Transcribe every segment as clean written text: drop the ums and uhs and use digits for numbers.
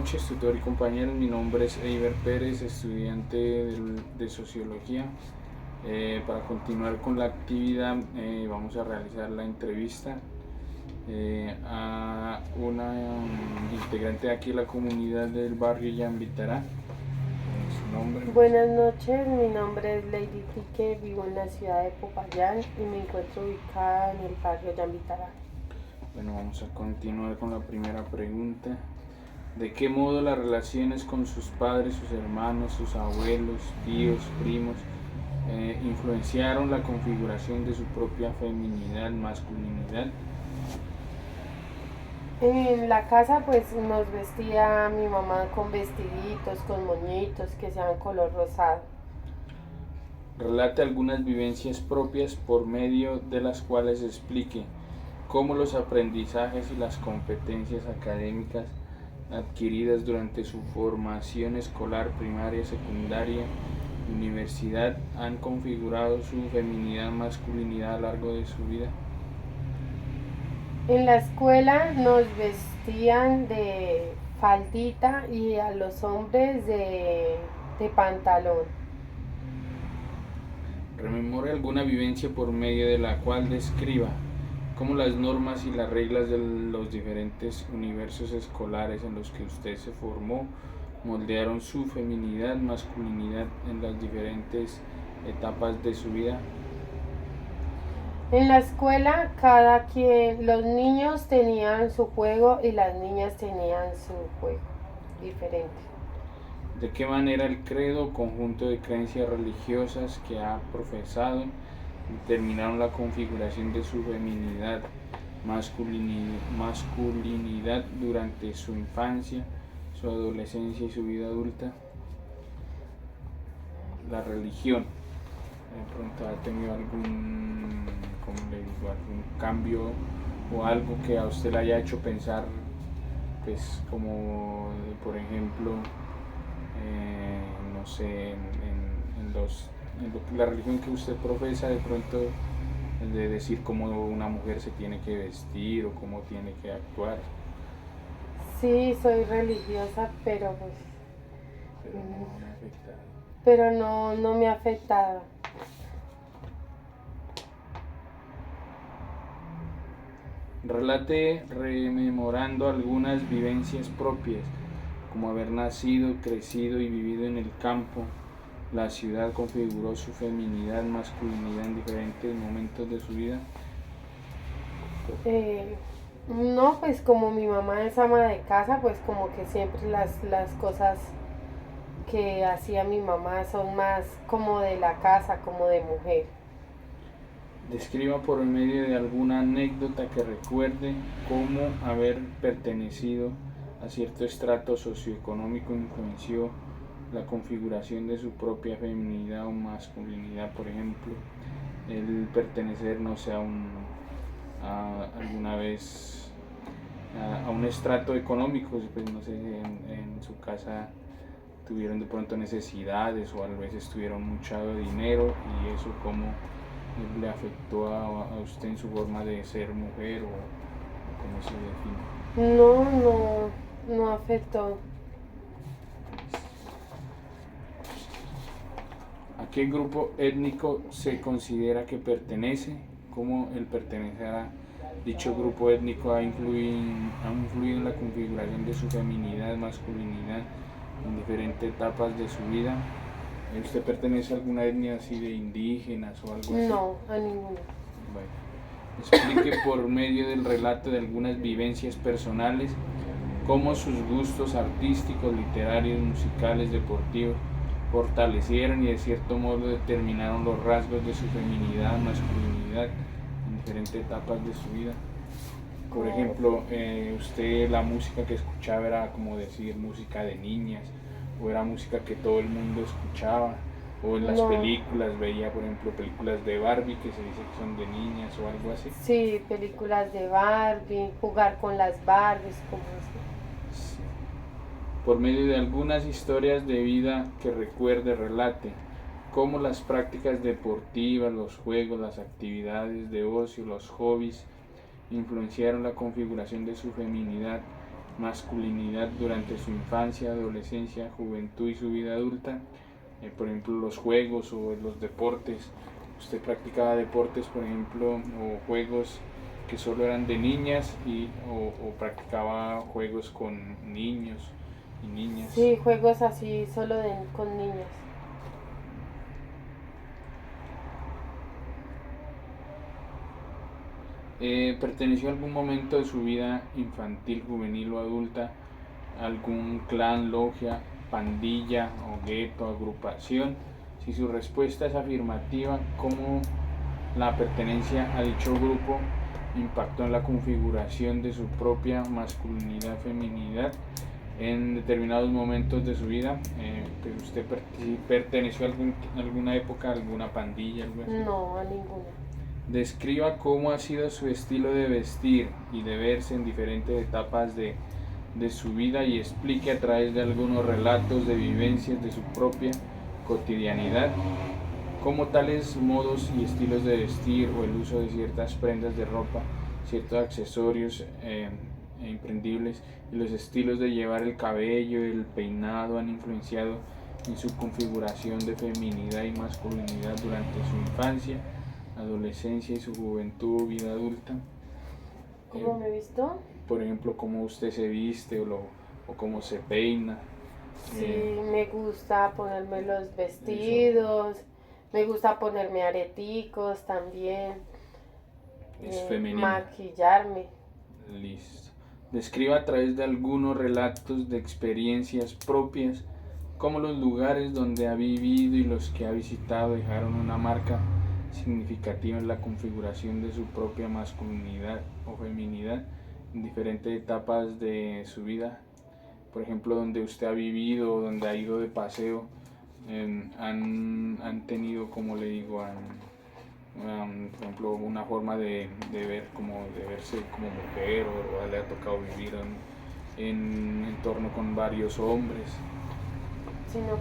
noches, tutor y compañeros. Mi nombre es Eiber Pérez, estudiante de Sociología. Para continuar con la actividad, vamos a realizar la entrevista a una integrante de aquí de la comunidad del barrio Yambitará. Su nombre. Buenas noches, mi nombre es Lady Tique, vivo en la ciudad de Popayán y me encuentro ubicada en el barrio Yambitará. Bueno, vamos a continuar con la primera pregunta. ¿De qué modo las relaciones con sus padres, sus hermanos, sus abuelos, tíos, primos influenciaron la configuración de su propia feminidad, masculinidad? En la casa pues nos vestía mi mamá con vestiditos, con moñitos que sean color rosado. Relate algunas vivencias propias por medio de las cuales explique cómo los aprendizajes y las competencias académicas adquiridas durante su formación escolar primaria, secundaria y universidad han configurado su feminidad, masculinidad a lo largo de su vida. En la escuela nos vestían de faldita y a los hombres de pantalón. Rememore alguna vivencia por medio de la cual describa cómo las normas y las reglas de los diferentes universos escolares en los que usted se formó moldearon su feminidad, masculinidad en las diferentes etapas de su vida. En la escuela los niños tenían su juego y las niñas tenían su juego diferente. ¿De qué manera el credo o conjunto de creencias religiosas que ha profesado determinaron la configuración de su feminidad, masculinidad durante su infancia, su adolescencia y su vida adulta? La religión, de pronto ha tenido algún cambio o algo que a usted le haya hecho pensar, pues como por ejemplo, no sé, la religión que usted profesa, de pronto de decir cómo una mujer se tiene que vestir o cómo tiene que actuar. Sí, soy religiosa, pero pues Pero no me afecta. pero no me ha afectado. Relate rememorando algunas vivencias propias, como haber nacido, crecido y vivido en el campo. La ciudad configuró su feminidad, masculinidad en diferentes momentos de su vida. No, pues como mi mamá es ama de casa, pues como que siempre las cosas que hacía mi mamá son más como de la casa, como de mujer. Describa por medio de alguna anécdota que recuerde cómo haber pertenecido a cierto estrato socioeconómico influenció la configuración de su propia feminidad o masculinidad. Por ejemplo, el pertenecer, no sé, alguna vez a un estrato económico, pues no sé, en su casa tuvieron de pronto necesidades o a veces tuvieron mucho dinero, y eso como le afectó a usted en su forma de ser mujer, o cómo se define. No afectó. ¿A qué grupo étnico se considera que pertenece? ¿Cómo el pertenecer a dicho grupo étnico ha influido en la configuración de su feminidad, masculinidad en diferentes etapas de su vida? ¿Usted pertenece a alguna etnia así de indígenas o algo así? No, a ninguna. Bueno, explique por medio del relato de algunas vivencias personales cómo sus gustos artísticos, literarios, musicales, deportivos fortalecieron y de cierto modo determinaron los rasgos de su feminidad, masculinidad en diferentes etapas de su vida. Por ejemplo, usted, la música que escuchaba era, como decir, música de niñas, o era música que todo el mundo escuchaba, o en las películas veía, por ejemplo, películas de Barbie que se dice que son de niñas o algo así. Sí, películas de Barbie, jugar con las Barbies, como así. Sí. Por medio de algunas historias de vida que recuerde, relate cómo las prácticas deportivas, los juegos, las actividades de ocio, los hobbies influenciaron la configuración de su feminidad, masculinidad durante su infancia, adolescencia, juventud y su vida adulta. Por ejemplo, los juegos o los deportes. Usted practicaba deportes, por ejemplo, o juegos que solo eran de niñas o practicaba juegos con niños y niñas. Sí, juegos así solo con niños. ¿Perteneció a algún momento de su vida infantil, juvenil o adulta a algún clan, logia, pandilla o gueto, agrupación? Si su respuesta es afirmativa, ¿cómo la pertenencia a dicho grupo impactó en la configuración de su propia masculinidad, feminidad en determinados momentos de su vida? Pues ¿usted perteneció a alguna época, a alguna pandilla, algo así? No, a ninguna. Describa cómo ha sido su estilo de vestir y de verse en diferentes etapas de su vida y explique a través de algunos relatos de vivencias de su propia cotidianidad cómo tales modos y estilos de vestir o el uso de ciertas prendas de ropa, ciertos accesorios imprescindibles y los estilos de llevar el cabello, el peinado han influenciado en su configuración de feminidad y masculinidad durante su infancia, adolescencia y su juventud, vida adulta. ¿Cómo me he visto? Por ejemplo, cómo usted se viste o cómo se peina. Sí, me gusta ponerme los vestidos, me gusta ponerme areticos también, Es femenino. maquillarme. Listo. Describa a través de algunos relatos de experiencias propias cómo los lugares donde ha vivido y los que ha visitado dejaron una marca significativa en la configuración de su propia masculinidad o feminidad en diferentes etapas de su vida. Por ejemplo, donde usted ha vivido, donde ha ido de paseo, han tenido, como le digo, por ejemplo, una forma de verse como mujer o le ha tocado vivir en entorno con varios hombres. Si no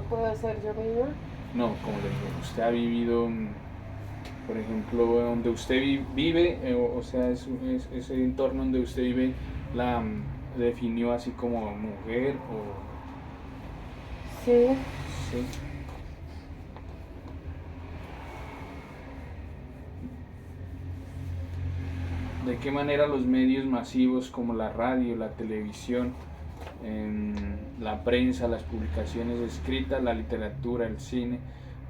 puedo ser yo misma. No, como le digo, usted ha vivido, por ejemplo, donde usted vive, o sea, ese entorno donde usted vive, la definió así como mujer o... Sí. Sí. ¿De qué manera los medios masivos como la radio, la televisión, la prensa, las publicaciones escritas, la literatura, el cine,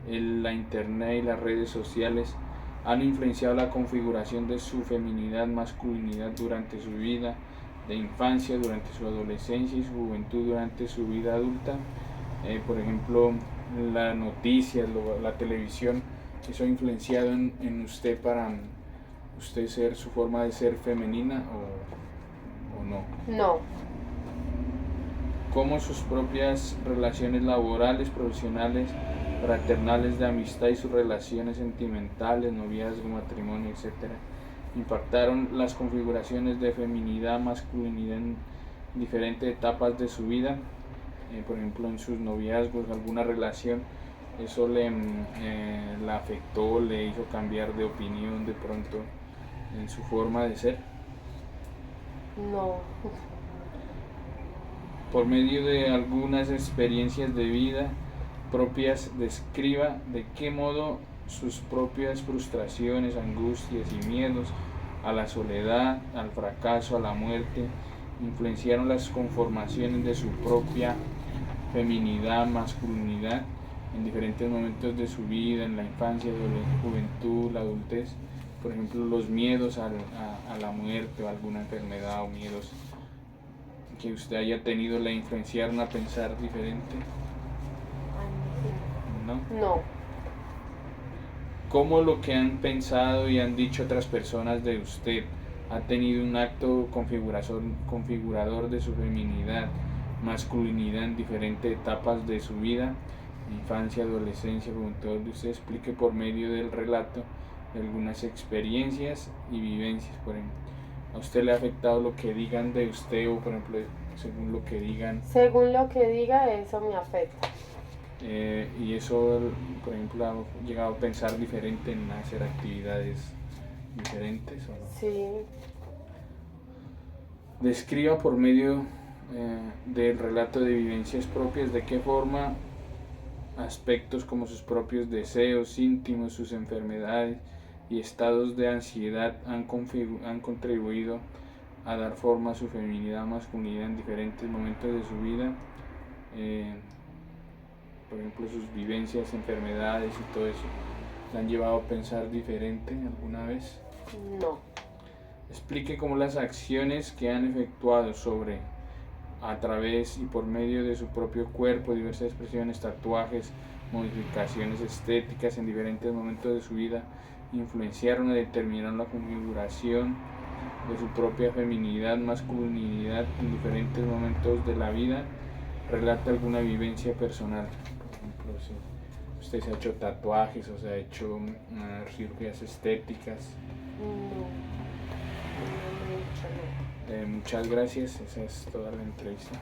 la internet y las redes sociales han influenciado la configuración de su feminidad, masculinidad durante su vida de infancia, durante su adolescencia y su juventud, durante su vida adulta? Por ejemplo, las noticias, la televisión, eso ha influenciado en usted para usted ser su forma de ser femenina o no. No. Cómo sus propias relaciones laborales, profesionales, fraternales, de amistad y sus relaciones sentimentales, noviazgo, matrimonio, etc. impactaron las configuraciones de feminidad, masculinidad en diferentes etapas de su vida. Por ejemplo, en sus noviazgos, alguna relación, eso la afectó, le hizo cambiar de opinión de pronto en su forma de ser. No. Por medio de algunas experiencias de vida propias, describa de qué modo sus propias frustraciones, angustias y miedos a la soledad, al fracaso, a la muerte, influenciaron las conformaciones de su propia feminidad, masculinidad en diferentes momentos de su vida, en la infancia, la juventud, la adultez. Por ejemplo, los miedos a la muerte o alguna enfermedad o miedos que usted haya tenido le influenciaron a pensar diferente. ¿No? No. ¿Cómo lo que han pensado y han dicho otras personas de usted ha tenido un acto configurador de su feminidad, masculinidad en diferentes etapas de su vida, infancia, adolescencia, juventud? Usted explique por medio del relato de algunas experiencias y vivencias. Por ejemplo, ¿a usted le ha afectado lo que digan de usted o, por ejemplo, según lo que digan? Según lo que diga, eso me afecta. Y eso, por ejemplo, ha llegado a pensar diferente en hacer actividades diferentes, ¿o no? Sí. Describa por medio del relato de vivencias propias de qué forma aspectos como sus propios deseos íntimos, sus enfermedades y estados de ansiedad han contribuido a dar forma a su feminidad o masculinidad en diferentes momentos de su vida. Por ejemplo, sus vivencias, enfermedades y todo eso, ¿le han llevado a pensar diferente alguna vez? No. Explique cómo las acciones que han efectuado a través y por medio de su propio cuerpo, diversas expresiones, tatuajes, modificaciones estéticas en diferentes momentos de su vida, influenciaron y determinaron la configuración de su propia feminidad, masculinidad en diferentes momentos de la vida. Relata alguna vivencia personal. Por ejemplo, si usted se ha hecho tatuajes o se ha hecho cirugías estéticas. No, Muchas gracias, esa es toda la entrevista.